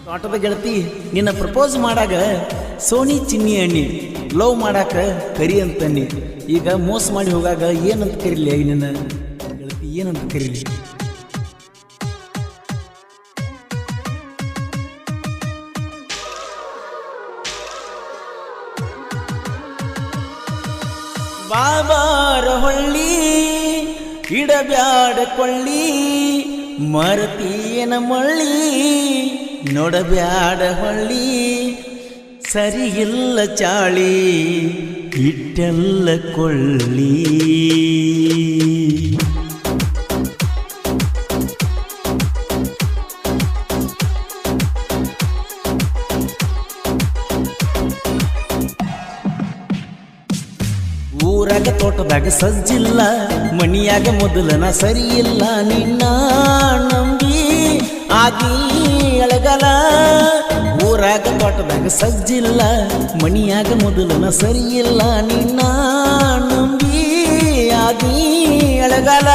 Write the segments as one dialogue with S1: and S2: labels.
S1: ತೋಟದ ಗೆಳತಿ ನಿನ್ನ ಪ್ರಪೋಸ್ ಮಾಡಾಗ ಸೋನಿ ಚಿನ್ನಿ ಅಣ್ಣಿ, ಲವ್ ಮಾಡಾಕ ಕರಿ ಅಂತಣ್ಣಿ. ಈಗ ಮೋಸ ಮಾಡಿ ಹೋಗಾಗ ಏನಂತ ಕರೀಲಿ ನಿನ್ನ ಗೆಳತಿ, ಏನಂತ ಕರೀಲಿ? ಬಾಬಾರ ಹೊಳ್ಳಿ ಇಡಬ್ಯಾಡ ಕೊಳ್ಳಿ, ಮರತೀಯನ ಮಳ್ಳಿ ನೋಡಬ್ಯಾಡ ಹೊಳ್ಳಿ, ಸರಿ ಇಲ್ಲ ಚಾಳಿ ಇಟ್ಟೆಲ್ಲ ಕೊಳ್ಳಿ. ಊರಾಗ ತೋಟದಾಗ ಸಜ್ಜಿಲ್ಲ, ಮನಿಯಾಗ ಮೊದಲನ ಸರಿ ಇಲ್ಲ, ನಿನ್ನ ನಂಬಿ ಆಗಿ ಅಳಗಲ. ಊರಾಗ ತೋಟದಾಗ ಸಜ್ಜಿಲ್ಲ, ಮನಿಯಾಗ ಮೊದಲನ ಸರಿ ಇಲ್ಲ, ನಿನ್ನ ನಂಬಿ ಆಗಿ ಅಳಗಲ.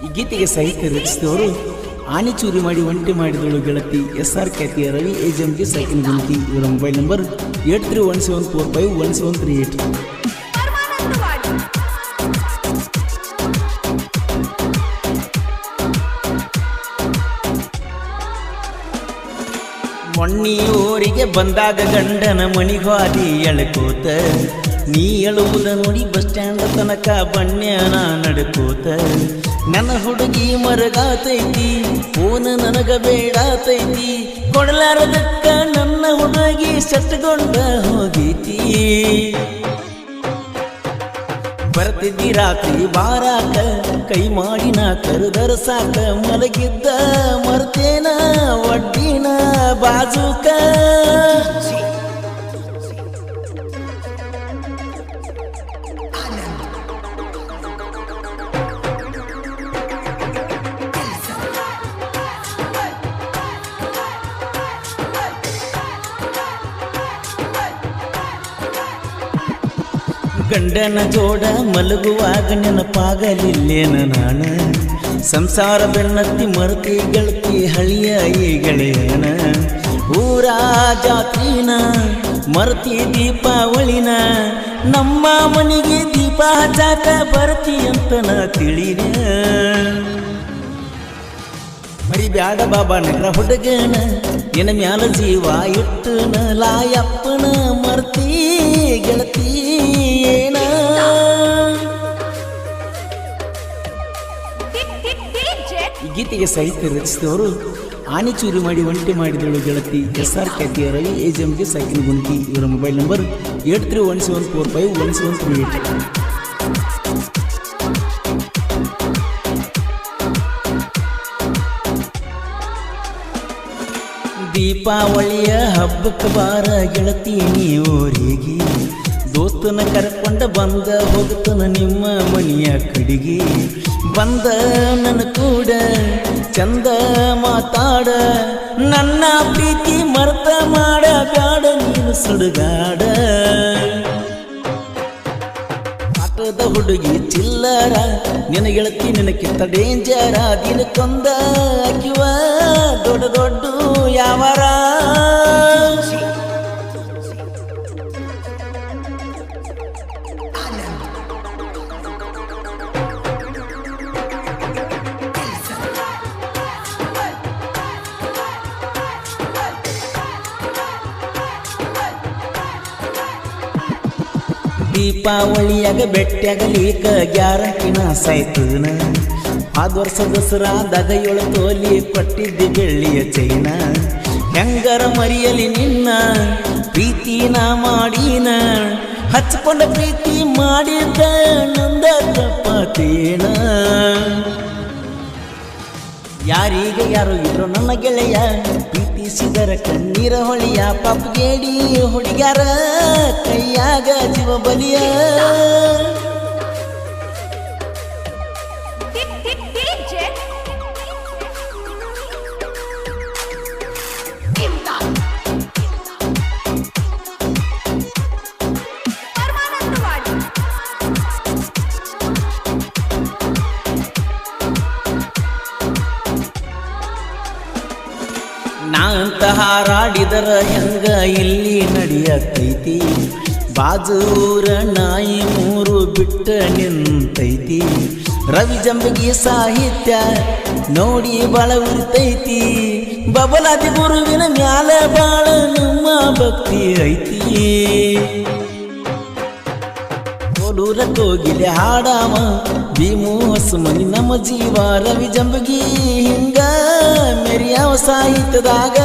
S1: ಈ ಗೀತೆಗೆ ಸಾಹಿತ್ಯ ರಚಿಸಿದವರು ಆನೆ ಚೂರಿ ಮಾಡಿ ಒಂಟಿ ಮಾಡಿದಳು ಗೆಳತಿ SR ಖ್ಯಾತಿಯ ರವಿ ಏಜೆಂಟ್ಗೆ ಸೈಕಿನ ಗುಂತಿ. ಇವರ ಮೊಬೈಲ್ ನಂಬರ್ 8317451738. ಮೊನ್ನಿಯೂರಿಗೆ ಬಂದಾಗ ಗಂಡನ ಮಣಿಗಾದಿ ಎಳಕೋತ, ನೀ ಎಳುವುದ ನೋಡಿ ಬಸ್ ಸ್ಟ್ಯಾಂಡ್ ತನಕ ಬಣ್ಯನ ನಡ್ಕೋತ. ನನ್ನ ಹುಡುಗಿ ಮರಗಾತೈತಿ, ಫೋನ್ ನನಗ ಬೇಡಾತೈತಿ, ಕೊಡಲಾರದಕ್ಕ ನನ್ನ ಹುಡುಗಿ ಸೆಟ್ಗೊಂಡ ಹೋಗೈತಿ. ಬರ್ತಿದ್ದಿ ರಾತ್ರಿ ಬಾರಾಕ, ಕೈ ಮಾಡಿನ ಕರುದರ ಸಾಕ, ಮಲಗಿದ್ದ ಮರ್ತೇನ ಒಡ್ಡಿನ ಬಾಜುಕ. ಗಂಡನ ಜೋಡ ಮಲಗುವಾಗ ನೆನಪಾಗಲಿಲ್ಲೇನ ನಾನ, ಸಂಸಾರ ಬೆನ್ನತ್ತಿ ಮರ್ತಿ ಗೆಳತಿ ಹಳಿಯ ಈ ಗೆಳೆಯನ. ಊರ ಜಾತ್ರಿನ ಮರ್ತಿ ದೀಪಾವಳಿನ, ನಮ್ಮ ಮನೆಗೆ ದೀಪ ಹಚ್ಚಾಕ ಬರ್ತಿ ಅಂತ ನಾ ತಿಳಿನ. ಮರಿಬ್ಯಾಡ ಬಾಬಾ ನಗರ ಹುಡುಗನ, ನಿನ್ನ ಮ್ಯಾಲ ಜೀವ ಇಟ್ಟನ, ಲಾಯಪ್ಪನ ಮರ್ತಿ ಗೆಳತಿ ಏನ. ಈ ಗೀತೆಗೆ ಸಾಹಿತ್ಯ ರಚಿಸಿದವರು ಆನೆ ಚೂರಿ ಮಾಡಿ ಒಂಟಿ ಮಾಡಿದಳು ಗೆಳತಿ SR ಖ್ಯಾತಿಯ ರವಿ ಏಜೆಂಟ್ಗೆ ಸೈಕಿನ ಗುಂತಿ. ಇವರ ಮೊಬೈಲ್ ನಂಬರ್ 8317451738. ದೀಪಾವಳಿಯ ಹಬ್ಬಕ್ಕೆ ಬಾರ ಗೆಳತಿ ನೀವರಿಗೆ, ದೋಸ್ತನ ಕರ್ಕೊಂಡ ಬಂದ ಹೋಗ್ತನ ನಿಮ್ಮ ಮನೆಯ ಕಡೆಗೆ. ಬಂದ ನನ್ನ ಕೂಡ ಚಂದ ಮಾತಾಡ, ನನ್ನ ಪ್ರೀತಿ ಮರ್ತ ಮಾಡ ಬ್ಯಾಡ ನೀನು ಸುಡುಗಾಡ. ಆಟದ ಹುಡುಗಿ ಚಿಲ್ಲರ, ನಿನ ಗೆಳತಿ ನಿನಕ್ಕಿಂತ ಡೇಂಜರ, ದಿನಕ್ಕೊಂದ ಅಕ್ಕಿವ ದೊಡ್ಡ ದೊಡ್ಡ ಯಾವರ. ದೀಪಾವಳಿಯಾಗ ಬೆಟ್ಟಾಗಲಿಕ ಗ್ಯಾರಂಟಿನ ಸಾಯ್ತನ, ಆದ ವರ್ಷ ದಸರಾದಾಗ 7 ತೋಲಿ ಕೊಟ್ಟಿದ್ದಿ ಬೆಳ್ಳಿಯ ಚೈನ. ಹೆಂಗರ ಮರಿಯಲಿ ನಿನ್ನ ಪ್ರೀತಿನ ಮಾಡಿನ, ಹಚ್ಕೊಂಡ ಪ್ರೀತಿ ಮಾಡಿದ ನಂದ ತಪ್ಪತೇನ. ಯಾರಿಗೆ ಯಾರು ಇದ್ರು ನನ್ನ ಗೆಳೆಯ, ಪ್ರೀತಿಸಿದರ ಕಣ್ಣೀರ ಹೊಳಿಯ, ಪಾಪಗೇಡಿ ಹುಡುಗ್ಯಾರ ಕೈಯಾಗ ಜೀವ ಬಲಿಯ. ನಾ ಅಂತ ಹಾರಾಡಿದರ ಹೆಂಗ ಇಲ್ಲಿ ನಡೆಯತೈತಿ ಬಾಜೂರ ನಾಯಿ ಮೂರು ಬಿಟ್ಟ ನಿಂತೈತಿ ರವಿ ಜಂಬಗಿ ಸಾಹಿತ್ಯ ನೋಡಿ ಬಾಳ ಉರಿತೈತಿ ಬಬಲಾದಿ ಗುರುವಿನ ಮ್ಯಾಲ ಬಾಳ ನಮ್ಮ ಭಕ್ತಿ ಐತಿ ಕೋಲೂರ ಕೋಗಿಲೆ ಹಾಡಾವ ಭೀಮೋಸ್ ಮನಿ ನಮ್ಮ ಜೀವ ರವಿ ಜಂಬಗಿ ಹಿಂಗ ಮೆರಿಯಾವ ಸಾಹಿತ್ಯದಾಗ